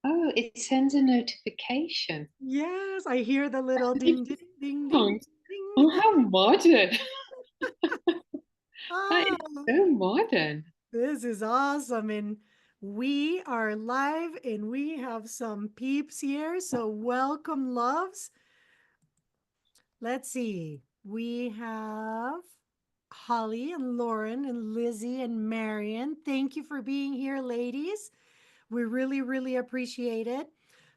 Oh, it sends a notification. Yes, I hear the little ding, ding, ding, ding, Sound. ding. Oh, how modern. That is Oh, so modern. this is awesome. And we are live and we have some peeps here. So, welcome, loves. Let's see. We have Holly and Lauren and Lizzie and Marion. Thank you for being here, ladies. We really, really appreciate it.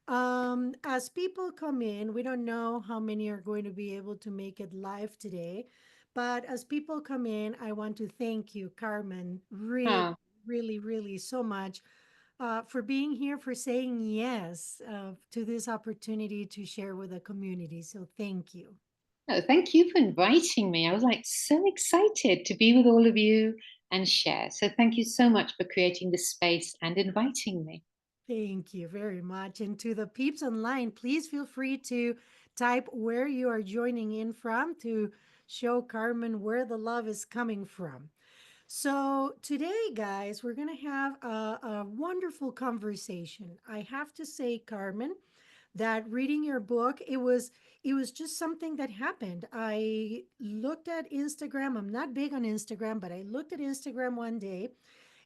As people come in, we don't know how many are going to be able to make it live today. But as people come in, I want to thank you, Carmen, really, Oh, really, really so much for being here, for saying yes to this opportunity to share with the community. So thank you. no, thank you for inviting me. I was like so excited to be with all of you and share. So thank you so much for creating this space and inviting me. Thank you very much. And to the peeps online, please feel free to type where you are joining in from to show Carmen where the love is coming from. So, today, guys, we're going to have a wonderful conversation. I have to say, Carmen, that reading your book, it was just something that happened. I looked at Instagram. I'm not big on Instagram, but I looked at Instagram one day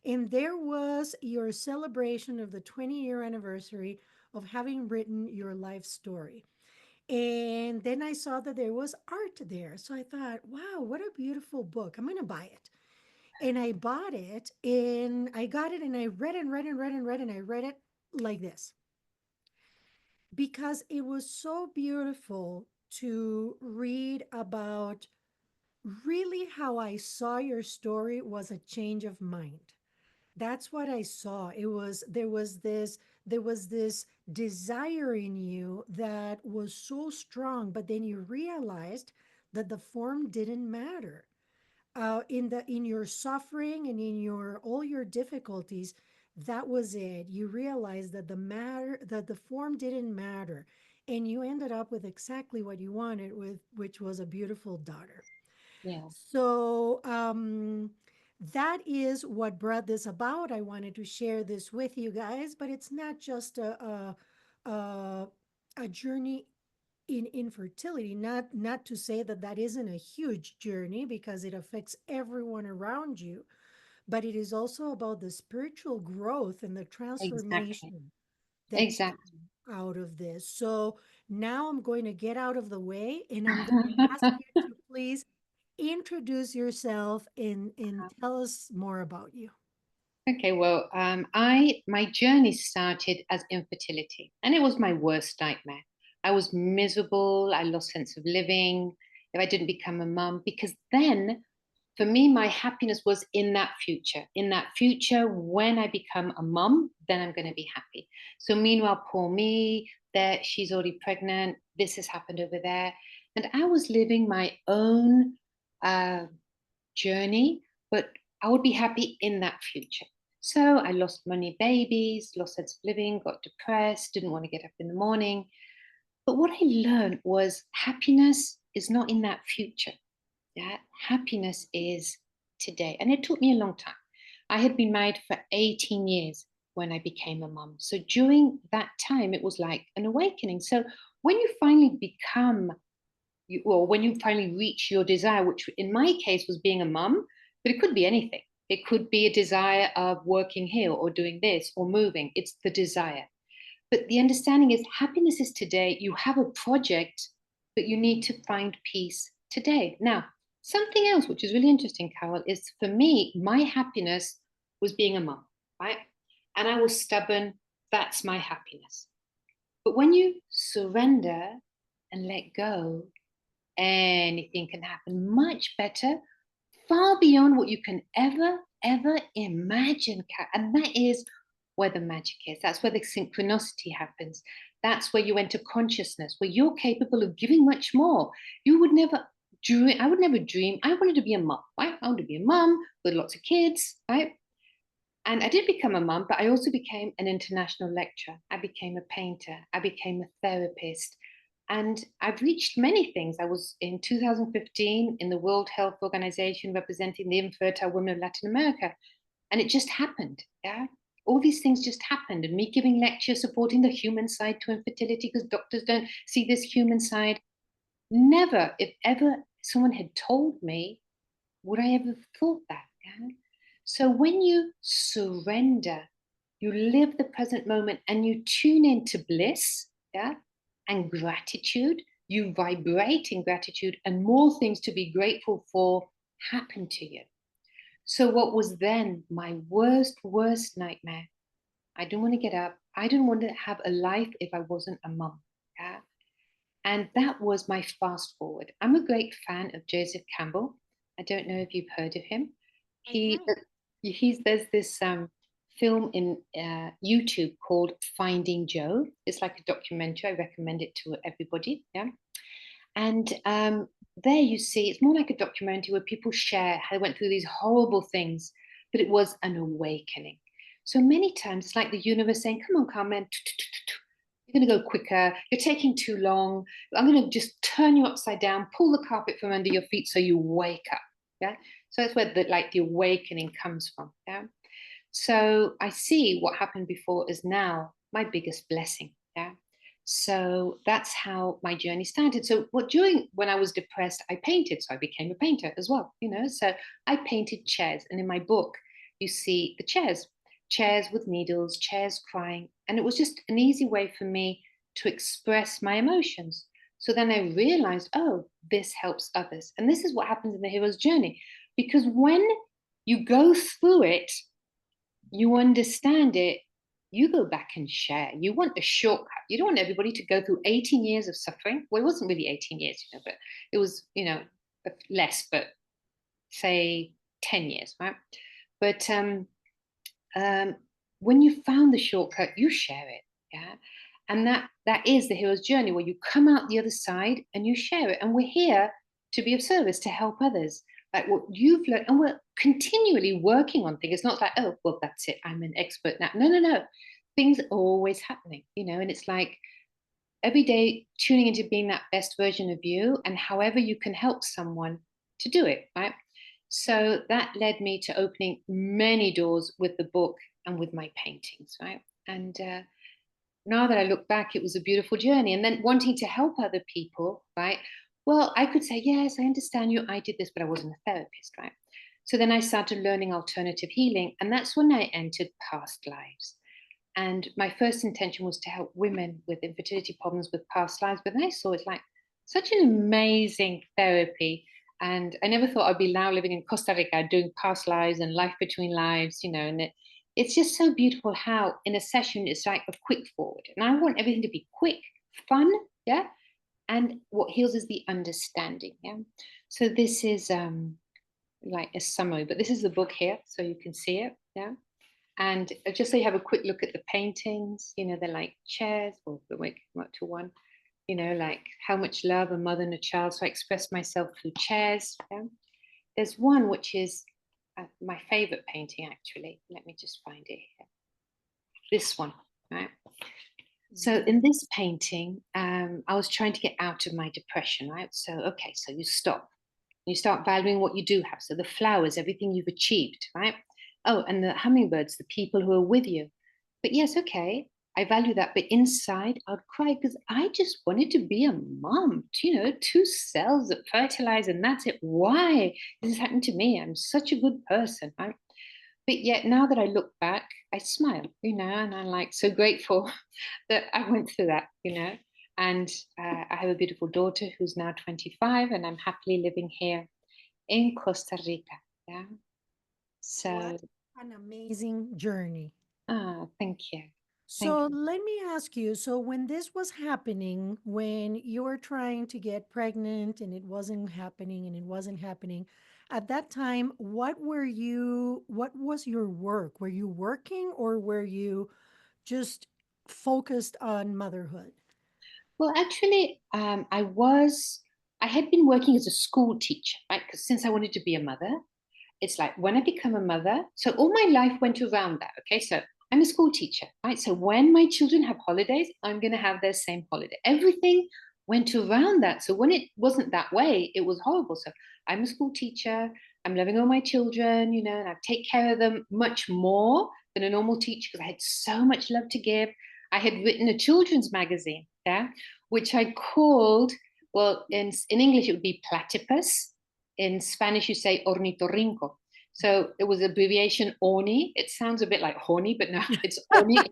and there was your celebration of the 20-year anniversary of having written your life story. And then I saw that there was art there. So I thought, wow, what a beautiful book. I'm going to buy it. And I bought it and I got it and I read and read and read and read and I read it like this because it was so beautiful to read about really how I saw your story was a change of mind. That's what I saw. There was this desire in you that was so strong, but then you realized that the form didn't matter. In your suffering and in your all your difficulties, that was it. You realized that the form didn't matter, and you ended up with exactly what you wanted, with which was a beautiful daughter. Yeah. So that is what brought this about. I wanted to share this with you guys, but it's not just a, a journey in infertility. Not to say that that isn't a huge journey because it affects everyone around you, but it is also about the spiritual growth and the Exactly. transformation that you Exactly. come out of this. So now I'm going to get out of the way and I'm going to ask you to please introduce yourself and tell us more about you. Okay, well, I my journey started as infertility, and it was my worst nightmare. I was miserable. I lost sense of living if I didn't become a mum, because then, for me, my happiness was in that future. In that future, when I become a mum, then I'm going to be happy. So, meanwhile, poor me, there she's already pregnant. This has happened over there, and I was living my own uh, journey, but I would be happy in that future. So I lost money, babies, lost sense of living, got depressed, didn't want to get up in the morning. But what I learned was happiness is not in that future. Yeah, happiness is today. And it took me a long time. I had been married for 18 years when I became a mum. So during that time, it was like an awakening. So when you finally become or when you finally reach your desire, which in my case was being a mum, but it could be anything. It could be a desire of working here or doing this or moving. It's the desire. But the understanding is happiness is today. You have a project, but you need to find peace today. Now, something else which is really interesting, Carol, is for me, my happiness was being a mum, right? And I was stubborn. That's my happiness. But when you surrender and let go, anything can happen much better, far beyond what you can ever imagine. And that is where the magic is. That's where the synchronicity happens. That's where you enter consciousness, where you're capable of giving much more. You would never dream. I would never dream. I wanted to be a mom, right? I wanted to be a mom with lots of kids, right? And I did become a mum, but I also became an international lecturer. I became a painter. I became a therapist. And I've reached many things. I was in 2015 in the World Health Organization representing the infertile women of Latin America. And it just happened. Yeah. all these things just happened, and me giving lectures supporting the human side to infertility because doctors don't see this human side. Never, if ever someone had told me, would I ever have thought that? Yeah? So when you surrender, you live the present moment and you tune into bliss, yeah, and gratitude, you vibrate in gratitude, and more things to be grateful for happen to you. So what was then my worst nightmare? I didn't want to get up. I didn't want to have a life if I wasn't a mum. Yeah. And that was my fast forward. I'm a great fan of Joseph Campbell. I don't know if you've heard of him. I He have. there's this film in YouTube called Finding Joe. It's like a documentary. I recommend it to everybody. Yeah. And there you see, it's more like a documentary where people share how they went through these horrible things, but it was an awakening. So many times it's like the universe saying, come on, Carmen, you're going to go quicker. You're taking too long. I'm going to just turn you upside down, pull the carpet from under your feet so you wake up. Yeah. So that's where the awakening comes from. Yeah. So I see what happened before is now my biggest blessing. Yeah. So that's how my journey started. So when I was depressed, I painted. So I became a painter as well, So I painted chairs. And in my book, you see the chairs with needles, chairs crying. And it was just an easy way for me to express my emotions. So then I realized, oh, this helps others. And this is what happens in the hero's journey. Because when you go through it, you understand it, you go back and share. You want a shortcut. You don't want everybody to go through 18 years of suffering. Well, it wasn't really 18 years, but it was, less, but say 10 years, right? But um, when you found the shortcut, you share it, yeah? And that is the hero's journey, where you come out the other side and you share it. And we're here to be of service, to help others. Like what you've learned, and we're continually working on things. It's not like, oh, well, that's it, I'm an expert now. No, no, no. Things are always happening, and it's like every day tuning into being that best version of you, and however you can help someone to do it, right? So that led me to opening many doors with the book and with my paintings, right? And now that I look back, it was a beautiful journey. And then wanting to help other people, right? Well, I could say, yes, I understand you. I did this, but I wasn't a therapist, right? So then I started learning alternative healing. And that's when I entered past lives. And my first intention was to help women with infertility problems with past lives. But then I saw it's like such an amazing therapy. And I never thought I'd be now living in Costa Rica doing past lives and life between lives, and it's just so beautiful how in a session it's like a quick forward. And I want everything to be quick, fun, yeah. And what heals is the understanding, yeah. So this is like a summary, but this is the book here, so you can see it, yeah. And just so you have a quick look at the paintings, they're like chairs, or the way come up to one, like how much love a mother and a child. So I express myself through chairs. Yeah? There's one which is my favorite painting, actually. Let me just find it here. This one, right? So in this painting, I was trying to get out of my depression, right? So, okay, so you stop. You start valuing what you do have. So the flowers, everything you've achieved, right? Oh, and the hummingbirds, the people who are with you. But yes, okay, I value that. But inside, I'd cry because I just wanted to be a mom, 2 cells that fertilize and that's it. Why this has happened to me? I'm such a good person, right? But yet now that I look back, I smile, and I'm like so grateful that I went through that, And I have a beautiful daughter who's now 25, and I'm happily living here in Costa Rica. Yeah. So, What an amazing journey. thank you. Thank So you. let me ask you, so when this was happening, when you were trying to get pregnant and it wasn't happening and it wasn't happening, at that time, what was your work? Were you working or were you just focused on motherhood? Well, actually, I had been working as a school teacher, right? Because since I wanted to be a mother, it's like when I become a mother, so all my life went around that. Okay, so I'm a school teacher, right? So when my children have holidays, I'm going to have their same holiday. Everything went around that. So when it wasn't that way, it was horrible. So I'm a school teacher. I'm loving all my children, and I take care of them much more than a normal teacher because I had so much love to give. I had written a children's magazine, yeah, which I called, well, in English it would be platypus. In Spanish you say ornitorrinco. So it was abbreviation ORNI. It sounds a bit like horny, but no, it's ORNI,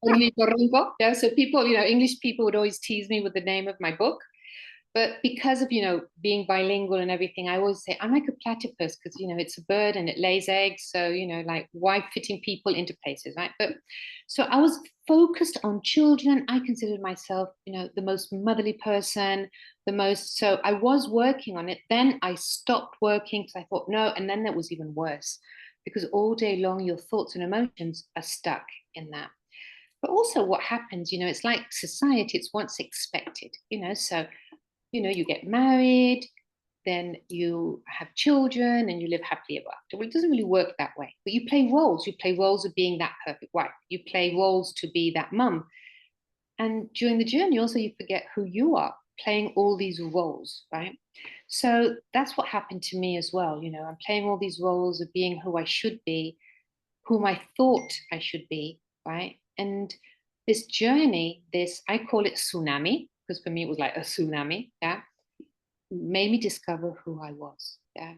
ornitorrinco. Yeah, so people, English people would always tease me with the name of my book. But because of, being bilingual and everything, I always say I'm like a platypus because, it's a bird and it lays eggs. So, like why fitting people into places, right? But so I was focused on children. I considered myself, the most motherly person, so I was working on it. Then I stopped working because I thought, no. And then that was even worse because all day long, your thoughts and emotions are stuck in that. But also what happens, it's like society, it's what's expected, so you get married, then you have children and you live happily ever after. Well, it doesn't really work that way. But you play roles. You play roles of being that perfect wife. You play roles to be that mum. And during the journey, also, you forget who you are, playing all these roles, right? So that's what happened to me as well. I'm playing all these roles of being who I should be, whom I thought I should be, right? And this journey, I call it tsunami, because for me it was like a tsunami, yeah, made me discover who I was, yeah.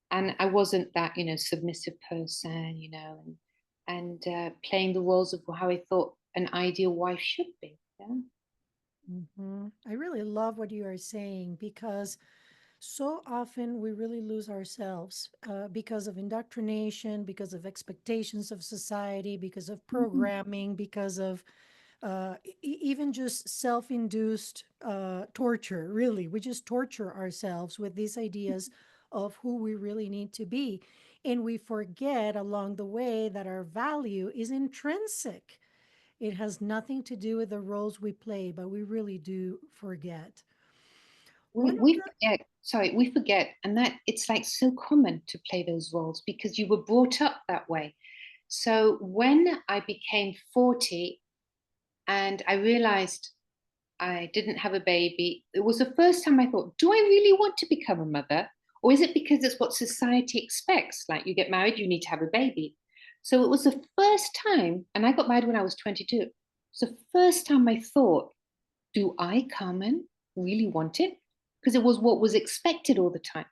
And I wasn't that, submissive person, and playing the roles of how I thought an ideal wife should be, yeah. I really love what you are saying because so often we really lose ourselves because of indoctrination, because of expectations of society, because of Mhm. programming, because of even just self induced torture. Really, we just torture ourselves with these ideas of who we really need to be. And we forget along the way that our value is intrinsic. It has nothing to do with the roles we play, but we really do forget. we, One of we the forget, sorry, we forget, and that it's like so common to play those roles because you were brought up that way. So when I became 40 and I realized I didn't have a baby, it was the first time I thought, do I really want to become a mother? Or is it because it's what society expects? Like you get married, you need to have a baby. So it was the first time, and I got married when I was 22. It's the first time I thought, do I, Carmen, really want it? Because it was what was expected all the time.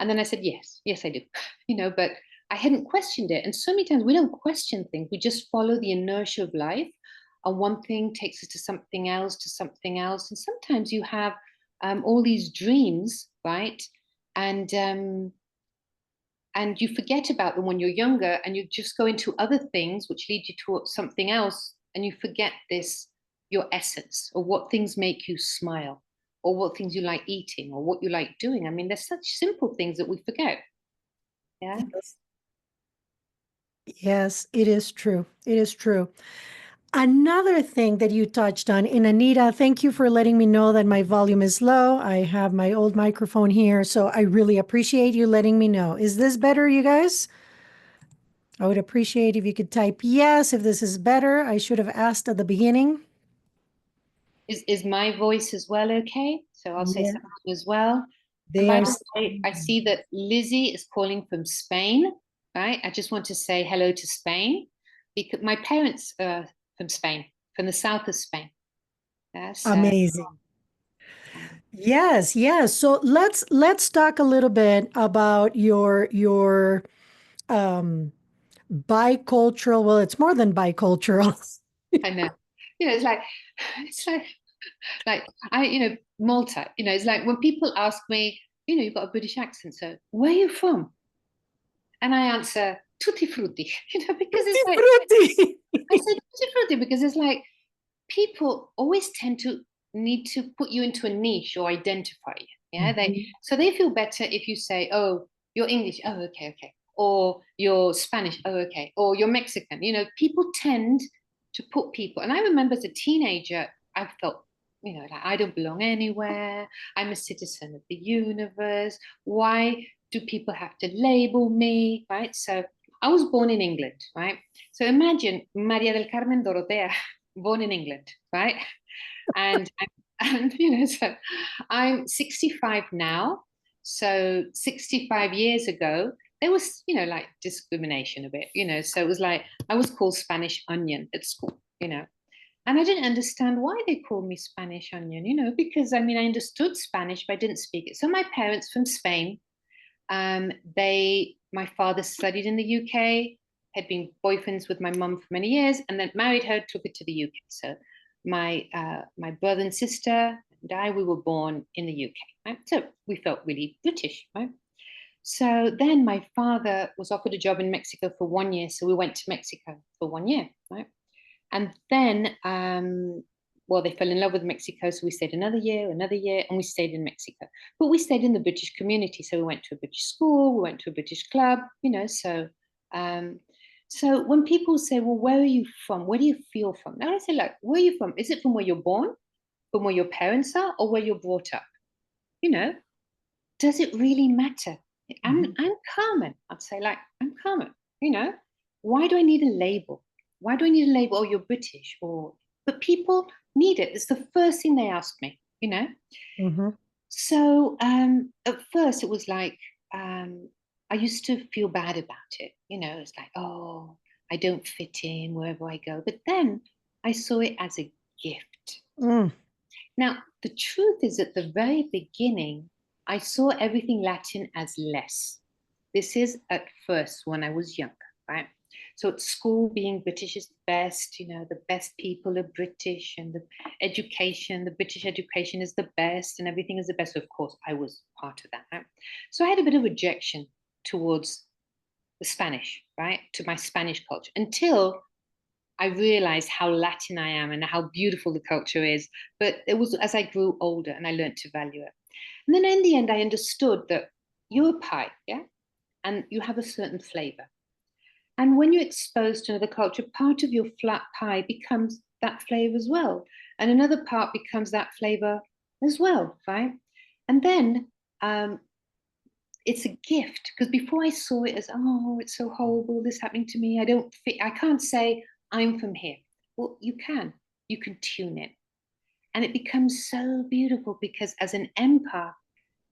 And then I said, yes, I do. But I hadn't questioned it. And so many times we don't question things. We just follow the inertia of life. And one thing takes us to something else, to something else. And sometimes you have all these dreams, right? And um, and you forget about them when you're younger and you just go into other things which lead you to something else and you forget this, your essence, or what things make you smile, or what things you like eating, or what you like doing. I mean, there's such simple things that we forget. Yeah. Yes. Yes, it is true. It is true. Another thing that you touched on, and Anita, thank you for letting me know that my volume is low. I have my old microphone here, so I really appreciate you letting me know. Is this better, you guys? I would appreciate if you could type yes if this is better. I should have asked at the beginning. Is my voice as well okay? So I'll say Yeah, something as well. And they by are. the way, I see that Lizzie is calling from Spain, right? I just want to say hello to Spain because my parents are from Spain, from the south of Spain. Yes. Amazing. Yes, yes. So let's talk a little bit about your um bicultural. Well, it's more than bicultural. I know. It's like it's like I, Malta. It's like when people ask me, you've got a British accent, so where are you from? And I answer tutti frutti, because Tutti it's like frutti. I say tutti frutti because it's like people always tend to need to put you into a niche or identify you. Yeah, Mhm. they feel better if you say, "Oh, you're English." Oh, okay, okay. Or you're Spanish. Oh, okay. Or you're Mexican. People tend to put people. And I remember as a teenager, I felt, like I don't belong anywhere. I'm a citizen of the universe. Why do people have to label me? Right. So I was born in England, right? So imagine Maria del Carmen Dorotea, born in England, right? And so I'm 65 now. So 65 years ago, there was, like discrimination a bit, so it was like I was called Spanish onion at school, and I didn't understand why they called me Spanish onion, because I mean, I understood Spanish, but I didn't speak it. So my parents from Spain, my father studied in the UK, had been boyfriends with my mum for many years, and then married her, took her to the UK. So my brother and sister and I, we were born in the UK, right? So we felt really British, right? So then my father was offered a job in Mexico for 1 year, so we went to Mexico for 1 year, right? And then, well, they fell in love with Mexico, so we stayed another year, and we stayed in Mexico. But we stayed in the British community, so we went to a British school, we went to a British club, so when people say, well, where are you from? Where do you feel from? Now I say, like, where are you from? Is it from where you're born, from where your parents are, or where you're brought up? Does it really matter? I'm Carmen. I'd say, like, I'm Carmen, why do I need a label? Why do I need a label? Oh, you're British, but people need it. It's the first thing they ask me. Mm-hmm. So at first it was like I used to feel bad about it. It's like, oh, I don't fit in wherever I go. But then I saw it as a gift. Mm. Now, the truth is, at the very beginning, I saw everything Latin as less. This is at first when I was younger, right? So at school, being British is the best, the best people are British, and the British education is the best, and everything is the best. So of course, I was part of that, right? So I had a bit of rejection towards the Spanish, right? To my Spanish culture, until I realized how Latin I am and how beautiful the culture is. But it was as I grew older and I learned to value it. And then in the end, I understood that you're a pie, yeah? And you have a certain flavor. And when you're exposed to another culture, part of your flat pie becomes that flavor as well. And another part becomes that flavor as well, right? And then it's a gift, because before I saw it as, oh, it's so horrible, this happening to me, I don't fit, I can't say I'm from here. Well, you can tune in. And it becomes so beautiful, because as an empath,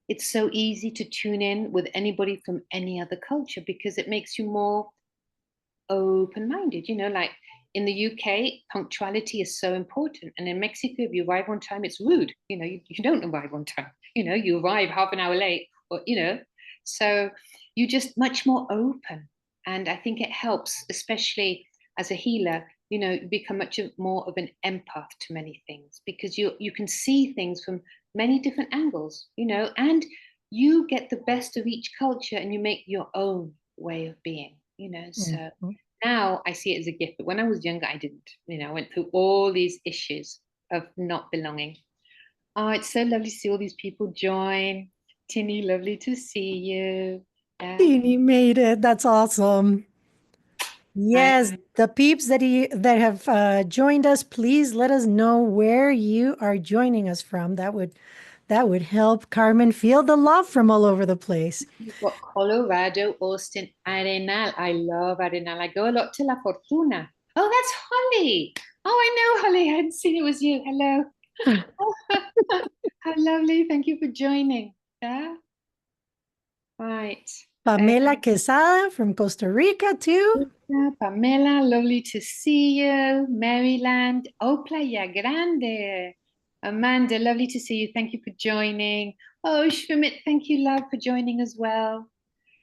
it's so easy to tune in with anybody from any other culture, because it makes you more open-minded. Like in the UK, punctuality is so important, and in Mexico, if you arrive on time, it's rude. You don't arrive on time. You arrive half an hour late, or so you're just much more open. And I think it helps, especially as a healer, become much more of an empath to many things, because you can see things from many different angles, and you get the best of each culture and you make your own way of being, so Mm-hmm. now I see it as a gift. But when I was younger, I didn't. I went through all these issues of not belonging. Oh, it's so lovely to see all these people join. Tinny, lovely to see you. Yeah, He made it. That's awesome. I Yes, the peeps that have joined us, please let us know where you are joining us from. That would help Carmen feel the love from all over the place. You've got Colorado, Austin, Arenal. I love Arenal. I go a lot to La Fortuna. Oh, that's Holly. Oh, I know Holly. I hadn't seen it was you. Hello. How lovely. Thank you for joining. Yeah. Right. Pamela Quesada from Costa Rica too. Pamela, lovely to see you. Maryland. Oh, Playa Grande. Amanda, lovely to see you. Thank you for joining. Oh, Shrimit, thank you, love, for joining as well.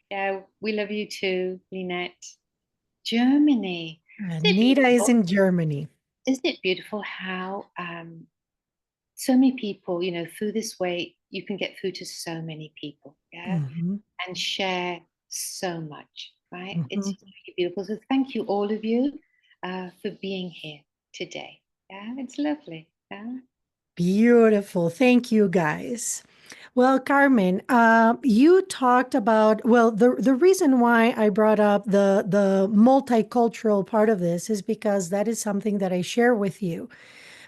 Yeah, we love you too, Lynette. Germany. Isn't it Anita is beautiful? in Germany. Isn't it beautiful how so many people, through this way, you can get through to so many people, yeah, Hmm. and share so much, right? It's Hmm. really beautiful. So thank you, all of you, for being here today. Yeah, it's lovely. Yeah. Beautiful. Thank you, guys. Well, Carmen, you talked about, well, the reason why I brought up the multicultural part of this is because that is something that I share with you.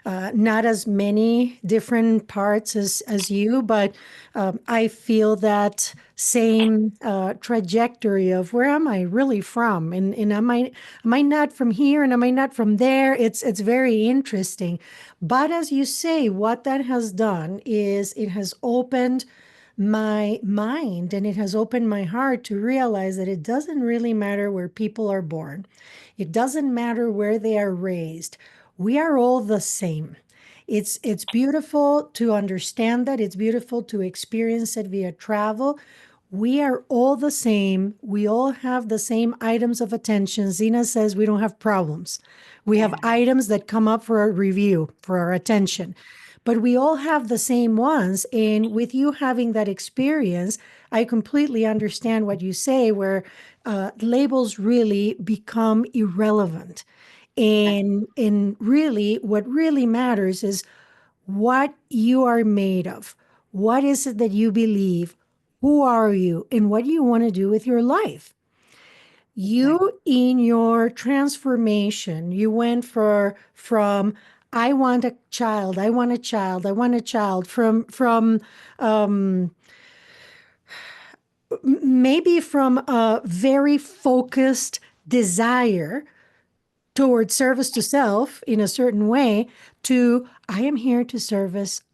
Not as many different parts as you, but I feel that same trajectory of where am I really from, and am I not from here, and am I not from there? It's very interesting, but as you say, what that has done is it has opened my mind, and it has opened my heart to realize that it doesn't really matter where people are born. It doesn't matter where they are raised. We are all the same. It's beautiful to understand that. It's beautiful to experience it via travel. We are all the same. We all have the same items of attention. Zena says we don't have problems. We have Yeah, items that come up for a review, for our attention. But we all have the same ones. And with you having that experience, I completely understand what you say, where labels really become irrelevant. And really, what really matters is what you are made of. What is it that you believe? Who are you? And what do you want to do with your life? exactly. You, in your transformation, you went from I want a child, I want a child, I want a child, from maybe from a very focused desire towards service to self in a certain way, to I am here to to be of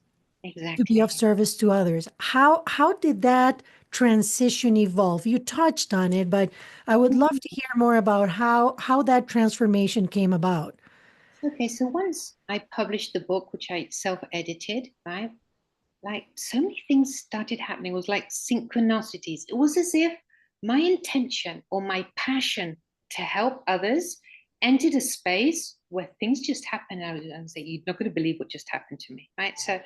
Exactly. service to others. How did that transition evolve? You touched on it, but I would love to hear more about how that transformation came about. Okay, so once I published the book, which I self-edited, right? Like so many things started happening. It was like synchronicities. It was as if my intention or my passion to help others entered a space where things just happened. I was like, you're not going to believe what just happened to me, right? So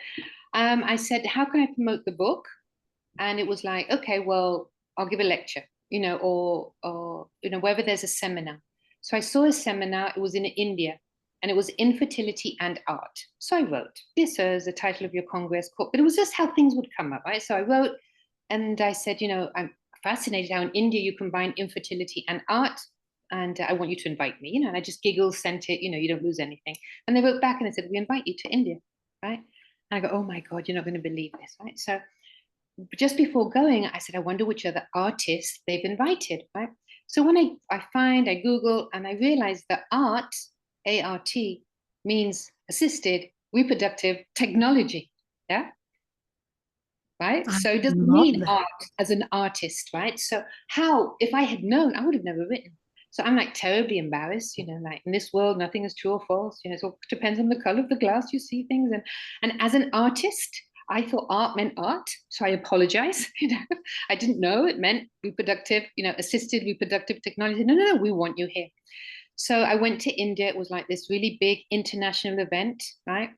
I said, how can I promote the book? And it was like, okay, well, I'll give a lecture, or wherever there's a seminar. So I saw a seminar. It was in India, and it was infertility and art. So I wrote, this is the title of your congress, but it was just how things would come up, right? So I wrote, and I said, I'm fascinated how in India you combine infertility and art, and I want you to invite me, and I just giggled, sent it, you don't lose anything. And they wrote back and they said, we invite you to India, right? And I go, oh my God, you're not going to believe this, right? So just before going, I said, I wonder which other artists they've invited, right? So when I Google, and I realized that art, A-R-T, means assisted reproductive technology. Yeah. Right. I So it doesn't love mean that. art as an artist, right? So how, if I had known, I would have never written. So I'm like terribly embarrassed, like in this world, nothing is true or false. It all depends on the color of the glass you see things. And as an artist, I thought art meant art. So I apologize. I didn't know it meant reproductive, assisted reproductive technology. No, no, no, we want you here. So I went to India. It was like this really big international event, right?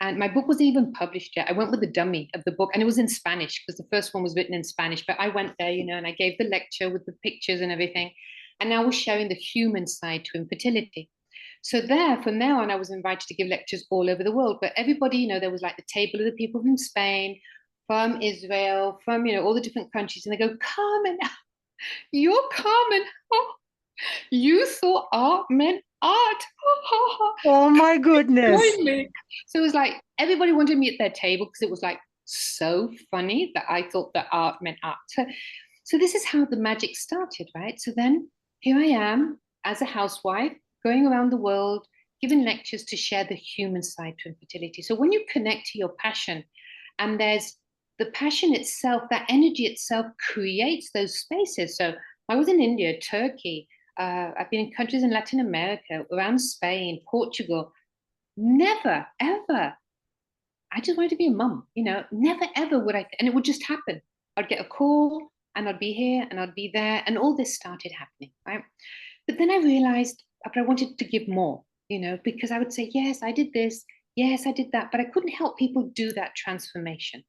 And my book wasn't even published yet. I went with the dummy of the book, and it was in Spanish because the first one was written in Spanish. But I went there, and I gave the lecture with the pictures and everything. And I was showing the human side to infertility. So there, from there on, I was invited to give lectures all over the world. But everybody, there was like the table of the people from Spain, from Israel, from, all the different countries. And they go, Carmen, you're Carmen. Oh, you thought art meant art. Oh my goodness. Join me. So it was like everybody wanted me at their table because it was like so funny that I thought that art meant art. So this is how the magic started, right? So then here I am as a housewife going around the world giving lectures to share the human side to infertility. So when you connect to your passion, and there's the passion itself, that energy itself creates those spaces. So I was in India, Turkey. I've been in countries in Latin America, around Spain, Portugal. Never, ever. I just wanted to be a mum, never, ever would I. And it would just happen. I'd get a call and I'd be here and I'd be there. And all this started happening, right? But then I realized but I wanted to give more, because I would say, yes, I did this. Yes, I did that. But I couldn't help people do that transformation.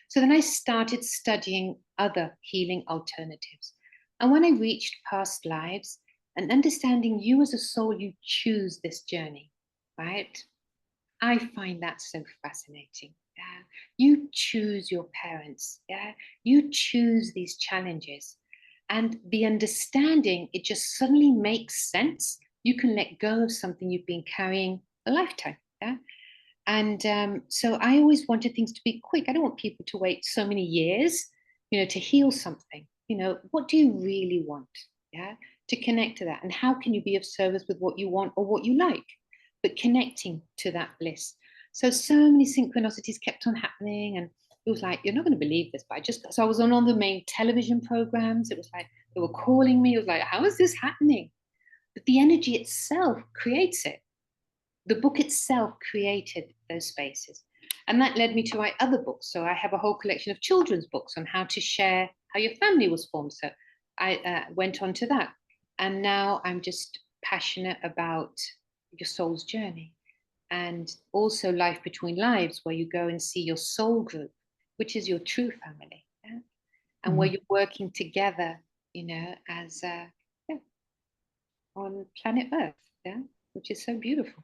So then I started studying other healing alternatives. And when I reached past lives and understanding you as a soul, you choose this journey, right? I find that so fascinating. Yeah. You choose your parents. Yeah. You choose these challenges. And the understanding, it just suddenly makes sense. You can let go of something you've been carrying a lifetime. Yeah. And so I always wanted things to be quick. I don't want people to wait so many years, to heal something. What do you really want? Yeah. To connect to that. And how can you be of service with what you want or what you like? But connecting to that bliss. So many synchronicities kept on happening. And, it was like, you're not going to believe this, but so I was on all the main television programs. It was like, they were calling me. It was like, how is this happening? But the energy itself creates it. The book itself created those spaces. And that led me to write other books. So I have a whole collection of children's books on how to share how your family was formed. So I went on to that. And now I'm just passionate about your soul's journey, and also Life Between Lives, where you go and see your soul group, which is your true family. Yeah? And where you're working together, as yeah, on planet Earth, yeah, which is so beautiful.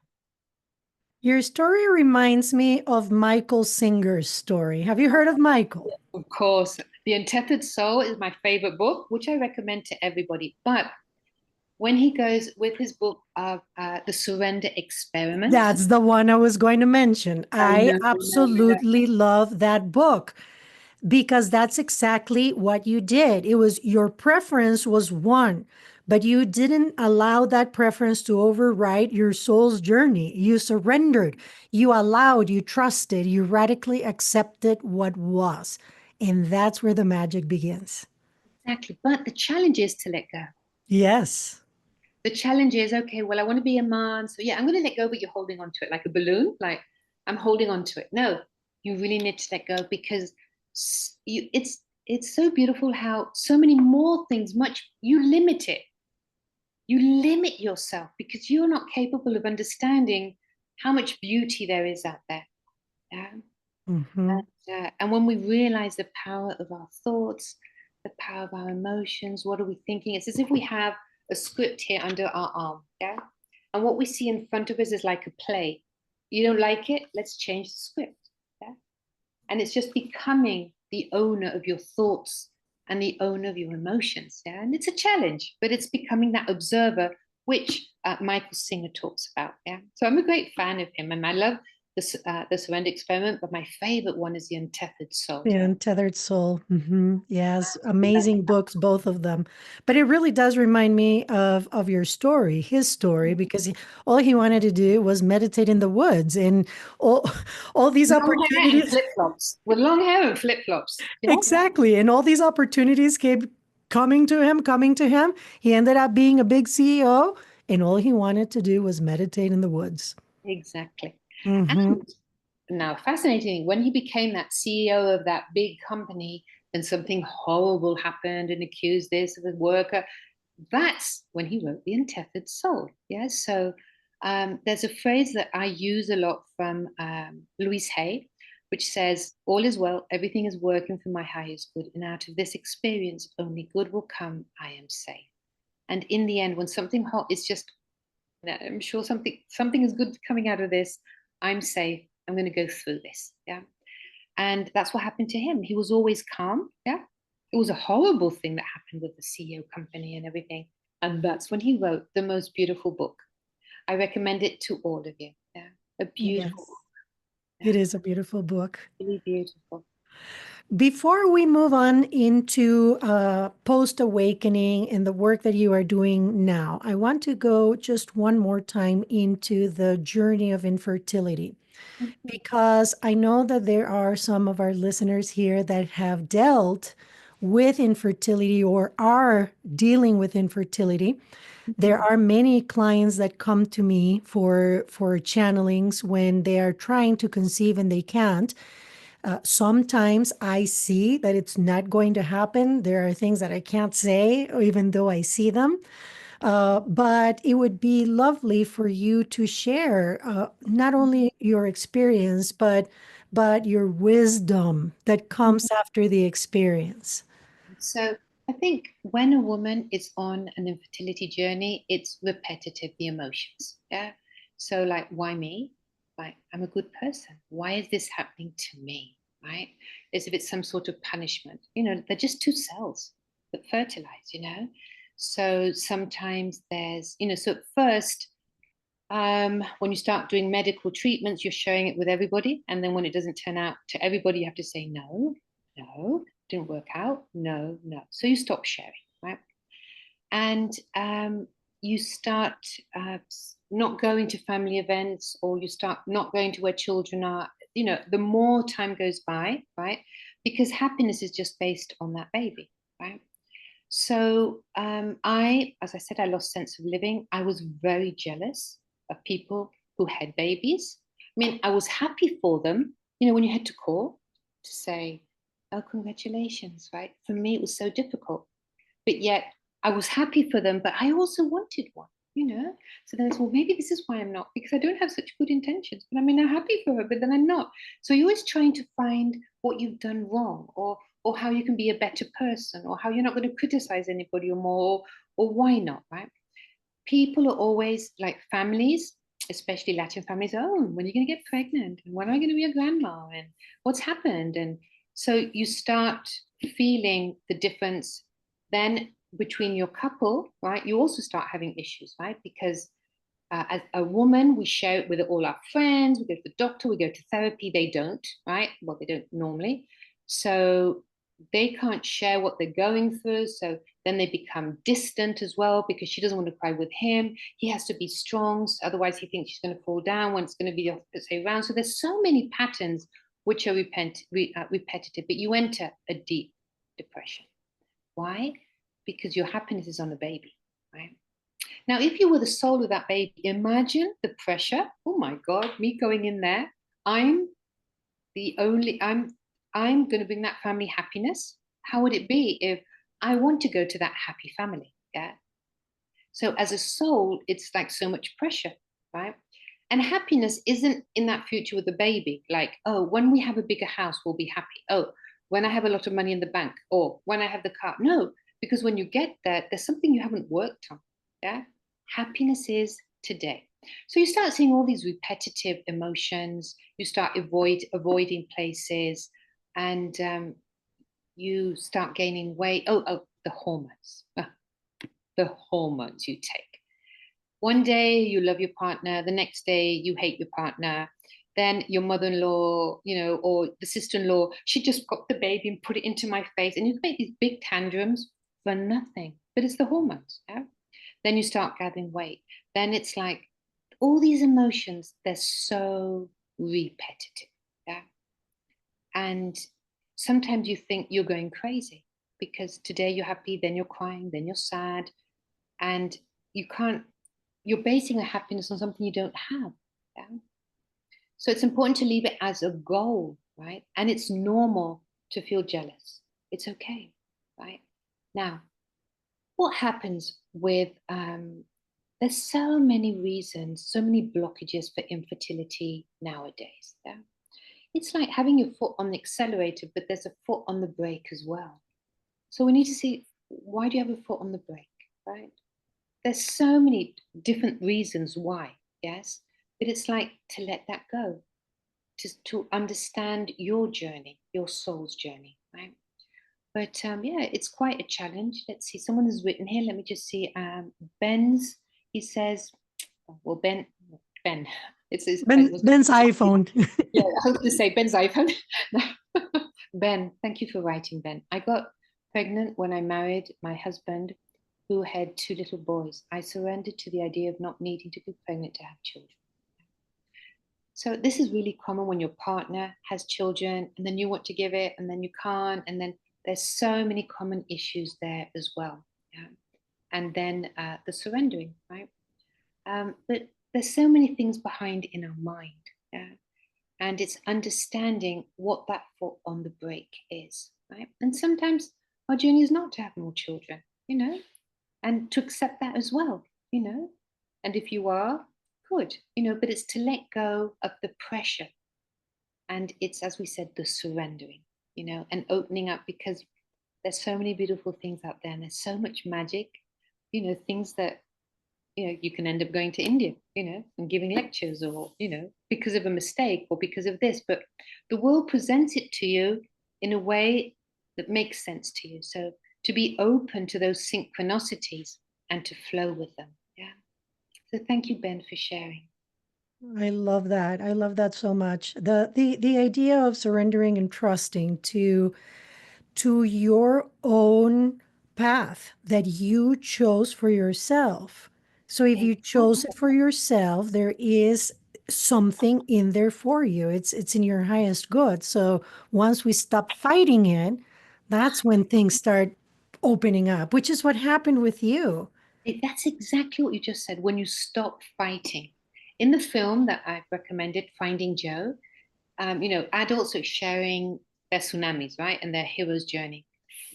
Your story reminds me of Michael Singer's story. Have you heard of Michael? Of course, The Untethered Soul is my favorite book, which I recommend to everybody. But when he goes with his book of The Surrender Experiment, That's the one I was going to mention. I I know, absolutely love that book because that's exactly what you did. It was your preference was one, but you didn't allow that preference to override your soul's journey. You surrendered, you allowed, you trusted, you radically accepted what was. And that's where the magic begins. exactly. But the challenge is to let go. Yes. The challenge is, okay, well, I want to be a mom. So yeah, I'm going to let go, but you're holding on to it like a balloon. Like, I'm holding on to it. No, you really need to let go, because it's so beautiful how so many more things, you limit it. You limit yourself because you're not capable of understanding how much beauty there is out there. Yeah. Mm-hmm. And when we realize the power of our thoughts, the power of our emotions, what are we thinking? It's as if we have a script here under our arm, yeah? And what we see in front of us is like a play. You don't like it? Let's change the script, yeah? And it's just becoming the owner of your thoughts and the owner of your emotions, yeah? And it's a challenge, but it's becoming that observer, which Michael Singer talks about, yeah? So I'm a great fan of him, and I love the Surrender Experiment, but my favorite one is The Untethered Soul. The Untethered Soul. Yes, amazing books, both of them. But it really does remind me of your story, his story, because all he wanted to do was meditate in the woods, and all all these Long hair and opportunities. flip flops. With long hair and flip flops. Yeah. Exactly, and all these opportunities kept coming to him, coming to him. He ended up being a big CEO, and all he wanted to do was meditate in the woods. Exactly. Hmm. And now, fascinating, when he became that CEO of that big company and something horrible happened and accused this of a worker, that's when he wrote The Untethered Soul. Yeah. So there's a phrase that I use a lot from Louise Hay, which says, all is well, everything is working for my highest good, and out of this experience, only good will come, I am safe. And in the end, when something hot is just, I'm sure something is good coming out of this, I'm safe, I'm going to go through this. Yeah. And that's what happened to him. He was always calm. Yeah. It was a horrible thing that happened with the CEO company and everything. And that's when he wrote the most beautiful book. I recommend it to all of you. Yeah. A beautiful Yes, book. it Yeah. is a beautiful book. Really beautiful. Before we move on into post awakening and the work that you are doing now, I want to go just one more time into the journey of infertility, Mhm. because I know that there are some of our listeners here that have dealt with infertility or are dealing with infertility. There are many clients that come to me for channelings when they are trying to conceive and they can't. Sometimes I see that it's not going to happen. There are things that I can't say, even though I see them. But it would be lovely for you to share not only your experience, but your wisdom that comes after the experience. So I think when a woman is on an infertility journey, it's repetitive, the emotions. Yeah. So like, why me? Like, I'm a good person. Why is this happening to me? Right? As if it's some sort of punishment. They're just two cells that fertilize. So sometimes so at first, when you start doing medical treatments, you're sharing it with everybody. And then when it doesn't turn out to everybody, you have to say, no, no, didn't work out. No, no. So you stop sharing, right? And you start not going to family events, or you start not going to where children are. the more time goes by, right? Because happiness is just based on that baby, right? So as I said, I lost sense of living. I was very jealous of people who had babies. I mean, I was happy for them, when you had to call to say, oh, congratulations, right? For me, it was so difficult. But yet I was happy for them, but I also wanted one. So then I thought, well, maybe this is why I'm not, because I don't have such good intentions. But I mean, I'm happy for her, but then I'm not. So you're always trying to find what you've done wrong, or how you can be a better person, or how you're not going to criticize anybody or more, or why not, right? People are always like families, especially Latin families. Oh, when are you going to get pregnant? And when am I going to be a grandma? And what's happened? And so you start feeling the difference then between your couple, right? You also start having issues, right? Because as a woman, we share it with all our friends. We go to the doctor, we go to therapy. They don't, right? Well, they don't normally. So they can't share what they're going through. So then they become distant as well because she doesn't want to cry with him. He has to be strong. So otherwise, he thinks she's going to fall down when it's going to be the opposite way around. So there's so many patterns which are repetitive, but you enter a deep depression. Why? Because your happiness is on the baby, right? Now, if you were the soul of that baby, imagine the pressure. Oh my God, me going in there. I'm the only, I'm going to bring that family happiness. How would it be if I want to go to that happy family? Yeah. So as a soul, it's like so much pressure, right? And happiness isn't in that future with the baby, like, oh, when we have a bigger house, we'll be happy. Oh, when I have a lot of money in the bank, or when I have the car. No, because when you get there, there's something you haven't worked on. Yeah. Happiness is today. So you start seeing all these repetitive emotions, you start avoiding places, and you start gaining weight. Oh, the hormones. The hormones you take. One day you love your partner, the next day you hate your partner. Then your mother-in-law, or the sister-in-law, she just got the baby and put it into my face. And you make these big tantrums for nothing. But it's the hormones. Yeah? Then you start gathering weight. Then it's like all these emotions, they're so repetitive. Yeah. And sometimes you think you're going crazy because today you're happy, then you're crying, then you're sad. And you can't, you're basing a happiness on something you don't have. Yeah? So it's important to leave it as a goal, right? And it's normal to feel jealous. It's okay, right? Now, what happens with, there's so many reasons, so many blockages for infertility nowadays. Yeah? It's like having your foot on the accelerator, but there's a foot on the brake as well. So we need to see, why do you have a foot on the brake, right? There's so many different reasons why, yes, but it's like to let that go, to understand your journey, your soul's journey, right? But yeah, it's quite a challenge. Let's see, someone has written here. Let me just see. He says, well, Ben, it was Ben's iPhone. yeah, I was going to say Ben's iPhone. Ben, thank you for writing, Ben. I got pregnant when I married my husband, who had two little boys. I surrendered to the idea of not needing to be pregnant to have children. So this is really common when your partner has children and then you want to give it and then you can't. And then there's so many common issues there as well. Yeah. And then the surrendering, right? But there's so many things behind in our mind. Yeah. And it's understanding what that foot on the brake is, right? And sometimes our journey is not to have more children, and to accept that as well. And if you are, good, but it's to let go of the pressure. And it's, as we said, the surrendering, and opening up, because there's so many beautiful things out there and there's so much magic, things that, you can end up going to India, and giving lectures, or, because of a mistake or because of this. But the world presents it to you in a way that makes sense to you. So to be open to those synchronicities and to flow with them. Yeah. So thank you, Ben, for sharing. I love that. I love that so much. The idea of surrendering and trusting to your own path that you chose for yourself. So if you chose it for yourself, there is something in there for you. It's in your highest good. So once we stop fighting it, that's when things start opening up, which is what happened with you. That's exactly what you just said. When you stop fighting. In the film that I've recommended, Finding Joe, adults are sharing their tsunamis, right? And their hero's journey.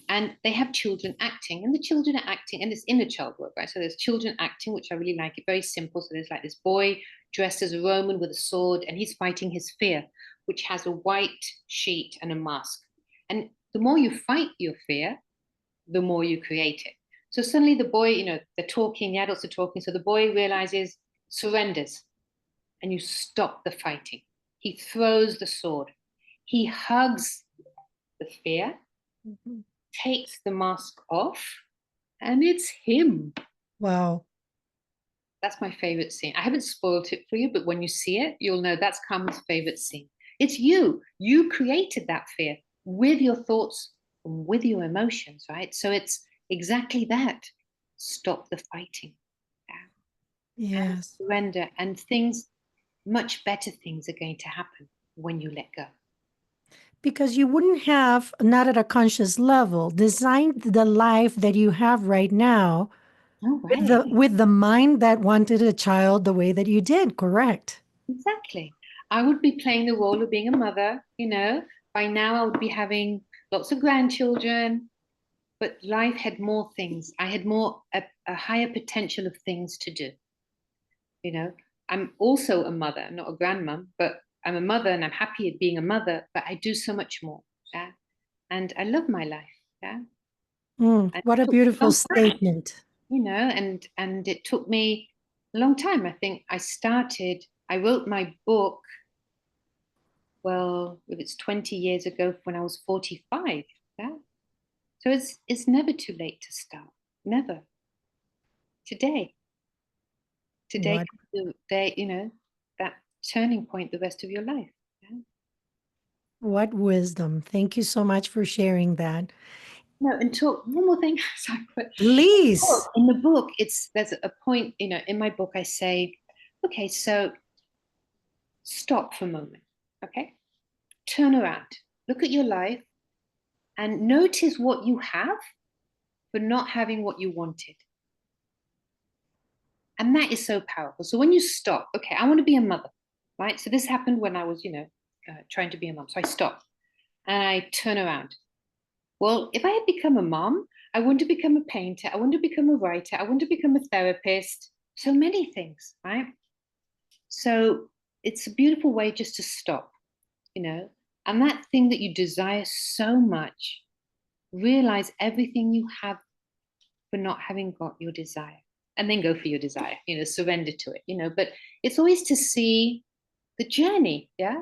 And they have children acting, and the children are acting, and it's inner child work, right? So there's children acting, which I really like. It's very simple. So there's like this boy dressed as a Roman with a sword, and he's fighting his fear, which has a white sheet and a mask. And the more you fight your fear, the more you create it. So suddenly the boy, they're talking, the adults are talking. So the boy realizes, surrenders, and you stop the fighting. He throws the sword. He hugs the fear, Mhm. takes the mask off, and it's him. Wow. That's my favorite scene. I haven't spoiled it for you, but when you see it, you'll know that's Carmen's favorite scene. It's you. You created that fear with your thoughts, with your emotions, right? So it's exactly that. Stop the fighting, and Yes. surrender, and things, much better things are going to happen when you let go. Because you wouldn't have, not at a conscious level, designed the life that you have right now Oh, with right. the mind that wanted a child the way that you did, correct? Exactly. I would be playing the role of being a mother, By now, I would be having lots of grandchildren, but life had more things. I had a higher potential of things to do, you know. I'm also a mother, I'm not a grandmom, but I'm a mother and I'm happy at being a mother, but I do so much more. Yeah. And I love my life. Yeah. And What it a took me a beautiful long time, statement. and it took me a long time. I think I wrote my book, well, if it's 20 years ago when I was 45. Yeah. So it's never too late to start. Never. Today. Today What could be the day, that turning point the rest of your life. Yeah. what wisdom. Thank you so much for sharing that. No, and talk one more thing. Sorry, but Please. in the book, there's a point, in my book, I say, okay, so stop for a moment. Okay. Turn around. Look at your life and notice what you have for not having what you wanted. And that is so powerful. So when you stop, okay, I want to be a mother, right? So this happened when I was, trying to be a mom. So I stop and I turn around. Well, if I had become a mom, I wouldn't have become a painter. I wouldn't have become a writer. I wouldn't have become a therapist. So many things, right? So it's a beautiful way just to stop, and that thing that you desire so much, realize everything you have for not having got your desire, and then go for your desire, surrender to it, but it's always to see the journey. Yeah.